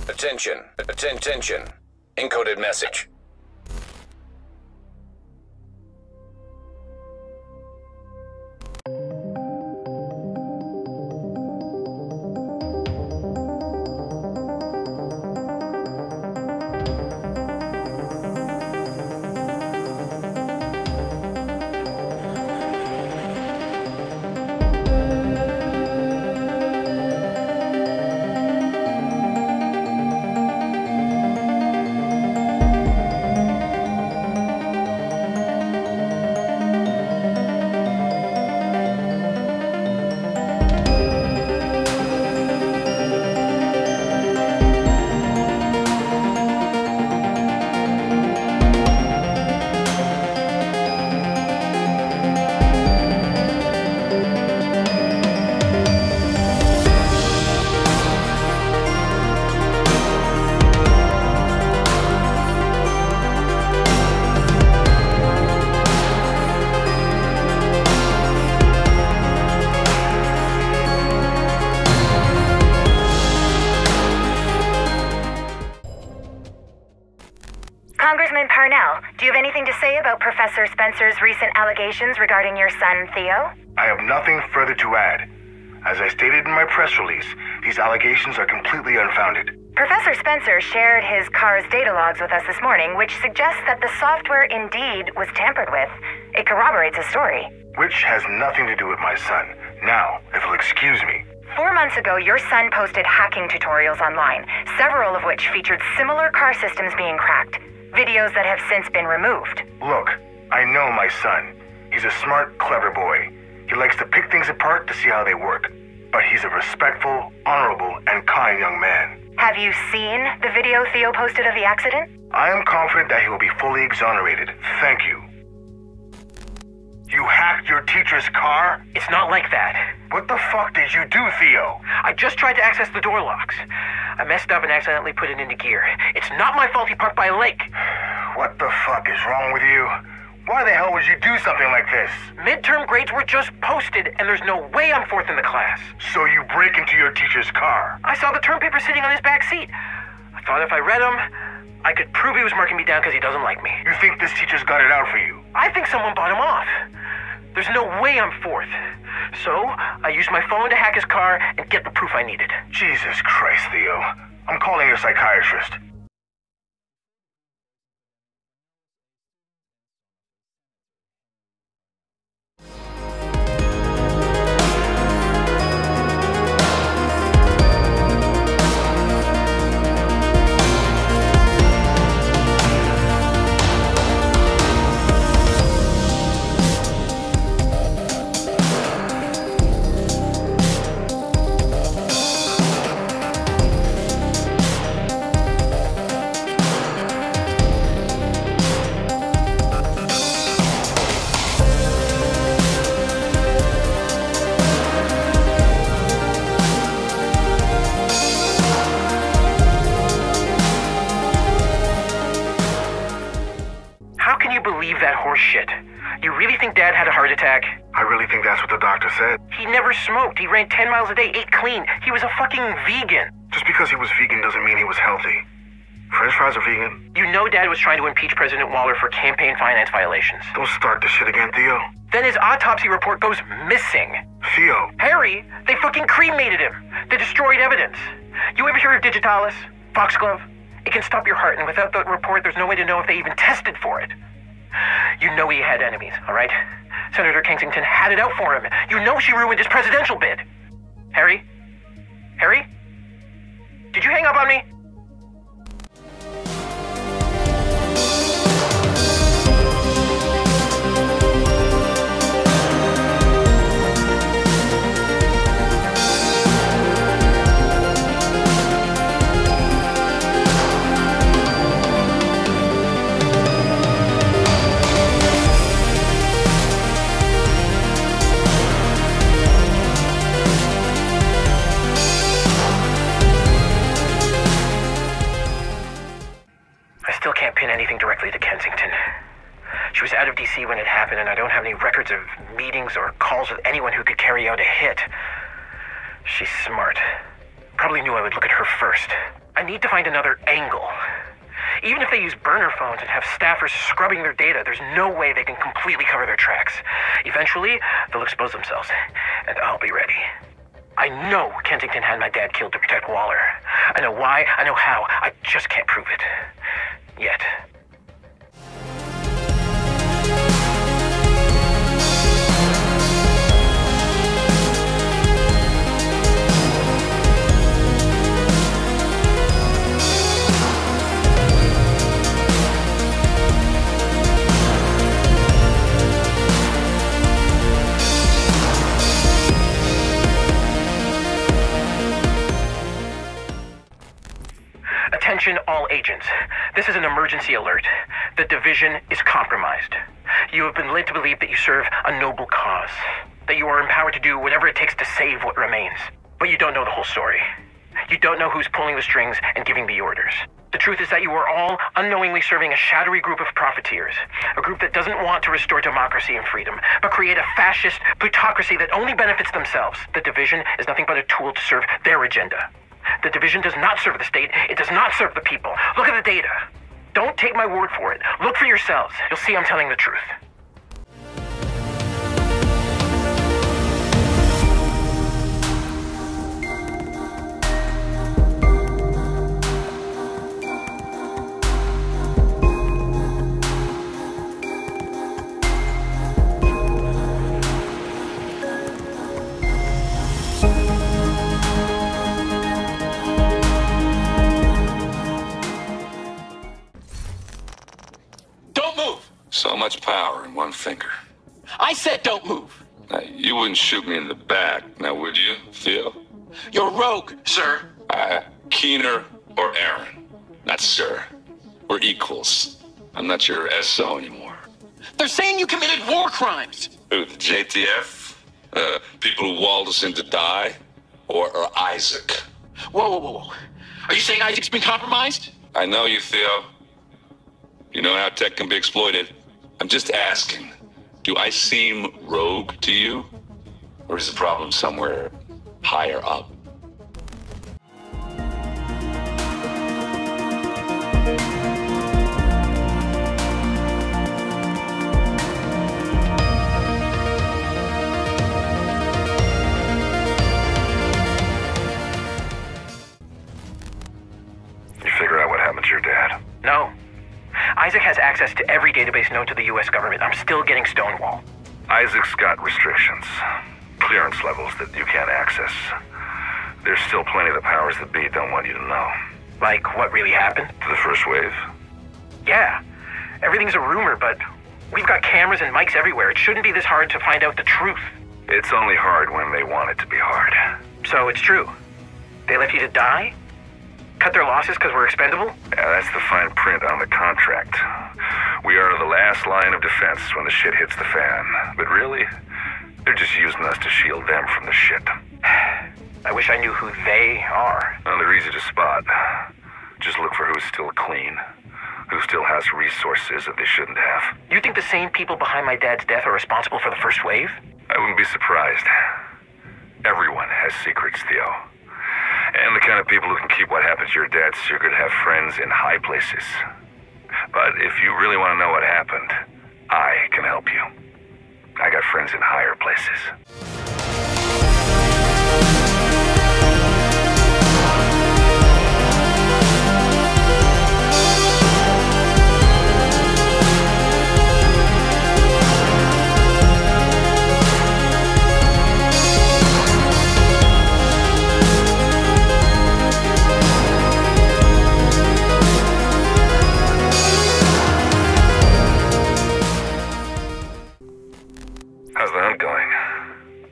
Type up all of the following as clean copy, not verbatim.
Attention. Attention. Encoded message. Congressman Parnell, do you have anything to say about Professor Spencer's recent allegations regarding your son, Theo? I have nothing further to add. As I stated in my press release, these allegations are completely unfounded. Professor Spencer shared his car's data logs with us this morning, which suggests that the software indeed was tampered with. It corroborates his story. Which has nothing to do with my son. Now, if you'll excuse me. 4 months ago, your son posted hacking tutorials online, several of which featured similar car systems being cracked. Videos that have since been removed. Look, I know my son. He's a smart, clever boy. He likes to pick things apart to see how they work. But he's a respectful, honorable, and kind young man. Have you seen the video Theo posted of the accident? I am confident that he will be fully exonerated. Thank you. You hacked your teacher's car? It's not like that. What the fuck did you do, Theo? I just tried to access the door locks. I messed up and accidentally put it into gear. It's not my fault he parked by a lake. What the fuck is wrong with you? Why the hell would you do something like this? Midterm grades were just posted, and there's no way I'm fourth in the class. So you break into your teacher's car? I saw the term paper sitting on his back seat. I thought if I read them, I could prove he was marking me down because he doesn't like me. You think this teacher's got it out for you? I think someone bought him off. There's no way I'm fourth. So, I used my phone to hack his car and get the proof I needed. Jesus Christ, Theo. I'm calling your psychiatrist. Believe that horse shit. You really think Dad had a heart attack? I really think that's what the doctor said. He never smoked. He ran 10 miles a day, ate clean. He was a fucking vegan. Just because he was vegan doesn't mean he was healthy. French fries are vegan. You know Dad was trying to impeach President Waller for campaign finance violations. Don't start this shit again, Theo. Then his autopsy report goes missing. Theo. Harry, they fucking cremated him. They destroyed evidence. You ever hear of digitalis? Foxglove? It can stop your heart, and without that report, there's no way to know if they even tested for it. You know he had enemies, all right? Senator Kensington had it out for him. You know she ruined his presidential bid. Harry? Harry? Did you hang up on me? Can't pin anything directly to Kensington. She was out of DC when it happened, and I don't have any records of meetings or calls with anyone who could carry out a hit. She's smart. Probably knew I would look at her first. I need to find another angle. Even if they use burner phones and have staffers scrubbing their data, there's no way they can completely cover their tracks. Eventually, they'll expose themselves, and I'll be ready. I know Kensington had my dad killed to protect Waller. I know why, I know how, I just can't prove it. Yet. Attention all agents. This is an emergency alert. The division is compromised. You have been led to believe that you serve a noble cause, that you are empowered to do whatever it takes to save what remains. But you don't know the whole story. You don't know who's pulling the strings and giving the orders. The truth is that you are all unknowingly serving a shadowy group of profiteers, a group that doesn't want to restore democracy and freedom, but create a fascist plutocracy that only benefits themselves. The division is nothing but a tool to serve their agenda. The division does not serve the state. It does not serve the people. Look at the data. Don't take my word for it. Look for yourselves. You'll see I'm telling the truth. So much power in one finger. I said don't move. Now, you wouldn't shoot me in the back, now would you, Theo? You're rogue, sir. Keener or Aaron? Not sir. We're equals. I'm not your SO anymore. They're saying you committed war crimes. Who, the JTF? People who walled us in to die? Or Isaac? Whoa. Are you saying Isaac's been compromised? I know you, Theo. You know how tech can be exploited. I'm just asking, do I seem rogue to you? Or is the problem somewhere higher up? You figure out what happened to your dad? No. Isaac has access to every database known to the U.S. government. I'm still getting Stonewall. Isaac's got restrictions. Clearance levels that you can't access. There's still plenty of the powers that be don't want you to know. Like, what really happened? To the first wave? Yeah. Everything's a rumor, but we've got cameras and mics everywhere. It shouldn't be this hard to find out the truth. It's only hard when they want it to be hard. So it's true. They left you to die? Cut their losses because we're expendable? Yeah, that's the fine print on the contract. We are the last line of defense when the shit hits the fan. But really, they're just using us to shield them from the shit. I wish I knew who they are. Well, they're easy to spot. Just look for who's still clean, who still has resources that they shouldn't have. You think the same people behind my dad's death are responsible for the first wave? I wouldn't be surprised. Everyone has secrets, Theo. And the kind of people who can keep what happened to your dad secret have friends in high places. But if you really want to know what happened, I can help you. I got friends in higher places. How's the hunt going?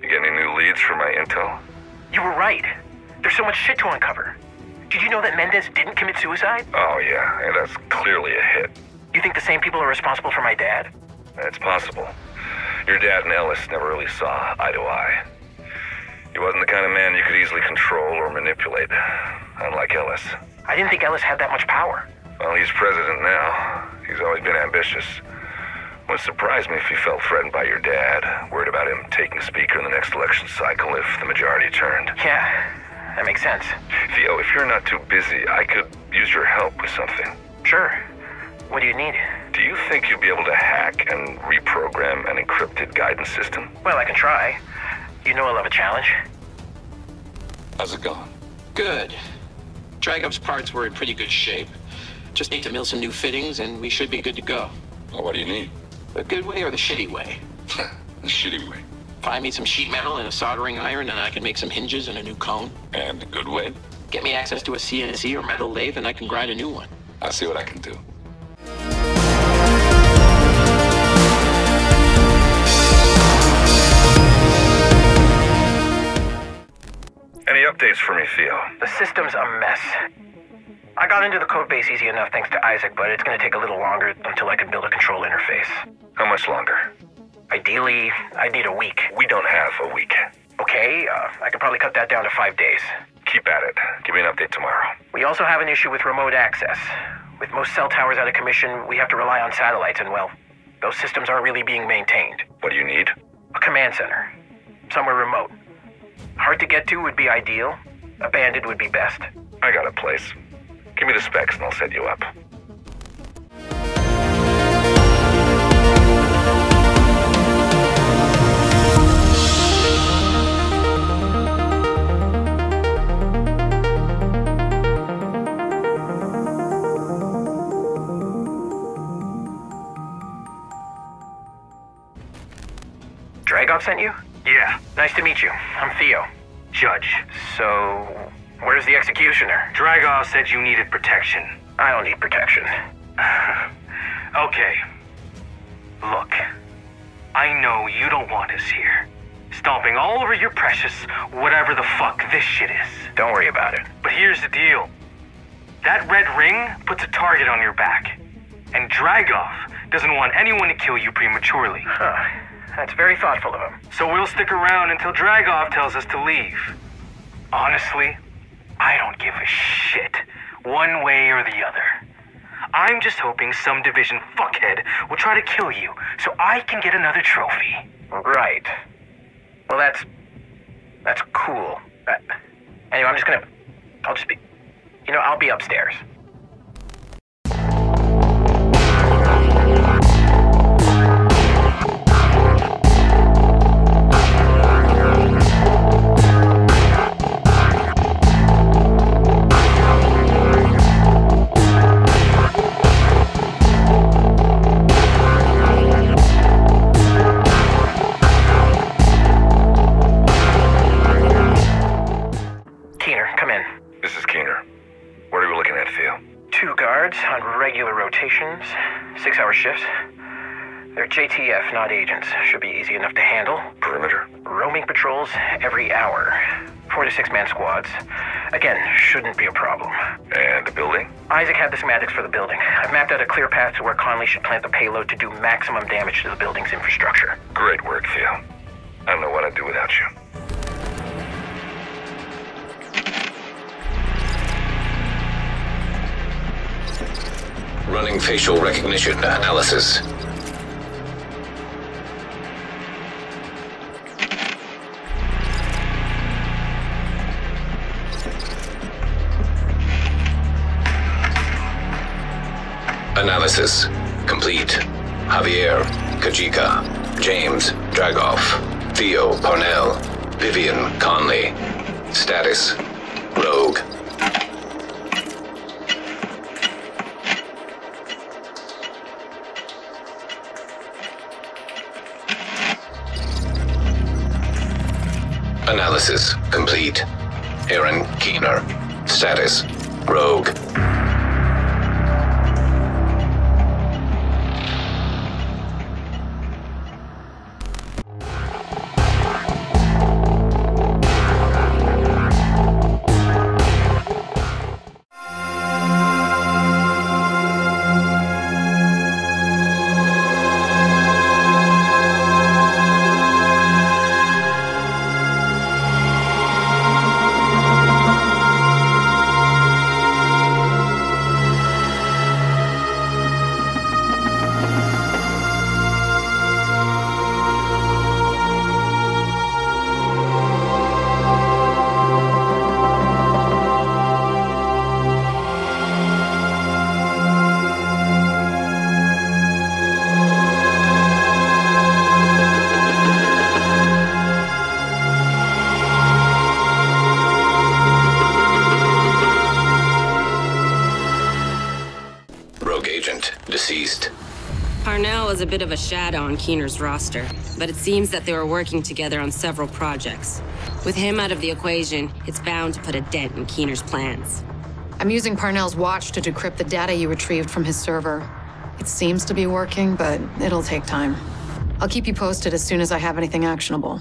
You get any new leads for my intel? You were right. There's so much shit to uncover. Did you know that Mendez didn't commit suicide? Oh, yeah, that's clearly a hit. You think the same people are responsible for my dad? It's possible. Your dad and Ellis never really saw eye to eye. He wasn't the kind of man you could easily control or manipulate, unlike Ellis. I didn't think Ellis had that much power. Well, he's president now. He's always been ambitious. Wouldn't surprise me if he felt threatened by your dad, worried about him taking speaker in the next election cycle if the majority turned. Yeah, that makes sense. Theo, if you're not too busy, I could use your help with something. Sure. What do you need? Do you think you'll be able to hack and reprogram an encrypted guidance system? Well, I can try. You know I love a challenge. How's it going? Good. Dragov's parts were in pretty good shape. Just need to mill some new fittings and we should be good to go. Well, what do you need? The good way or the shitty way? The shitty way. Find me some sheet metal and a soldering iron and I can make some hinges and a new cone. And the good way? Get me access to a CNC or metal lathe and I can grind a new one. I'll see what I can do. Any updates for me, Theo? The system's a mess. I got into the codebase easy enough thanks to Isaac, but it's going to take a little longer until I can build a control interface. How much longer? Ideally, I need a week. We don't have a week. Okay, I could probably cut that down to 5 days. Keep at it. Give me an update tomorrow. We also have an issue with remote access. With most cell towers out of commission, we have to rely on satellites, and well, those systems aren't really being maintained. What do you need? A command center. Somewhere remote. Hard to get to would be ideal. Abandoned would be best. I got a place. Give me the specs and I'll set you up. Dragov sent you? Yeah. Nice to meet you. I'm Theo. Judge. So, where's the executioner? Dragov said you needed protection. I don't need protection. Okay. Look, I know you don't want us here. Stomping all over your precious whatever the fuck this shit is. Don't worry about it. But here's the deal. That red ring puts a target on your back. And Dragov doesn't want anyone to kill you prematurely. Huh. That's very thoughtful of him. So we'll stick around until Dragov tells us to leave. Honestly, I don't give a shit, one way or the other. I'm just hoping some division fuckhead will try to kill you so I can get another trophy. Right. Well, that's cool. Anyway, I'll be upstairs. On regular rotations, 6-hour shifts. They're JTF, not agents. Should be easy enough to handle. Perimeter? Roaming patrols every hour. 4 to 6 man squads. Again, shouldn't be a problem. And the building? Isaac had the schematics for the building. I've mapped out a clear path to where Conley should plant the payload to do maximum damage to the building's infrastructure. Great work, Theo. I don't know what I'd do without you. Running facial recognition analysis. Analysis complete. Javier, Kajika, James, Dragov, Theo Parnell, Vivian Conley. Status: Rogue. Analysis complete. Aaron Keener. Status: Rogue. agent deceased. Parnell was a bit of a shadow on Keener's roster, but it seems that they were working together on several projects. With him out of the equation, it's bound to put a dent in Keener's plans. I'm using Parnell's watch to decrypt the data you retrieved from his server. It seems to be working, but it'll take time. I'll keep you posted as soon as I have anything actionable.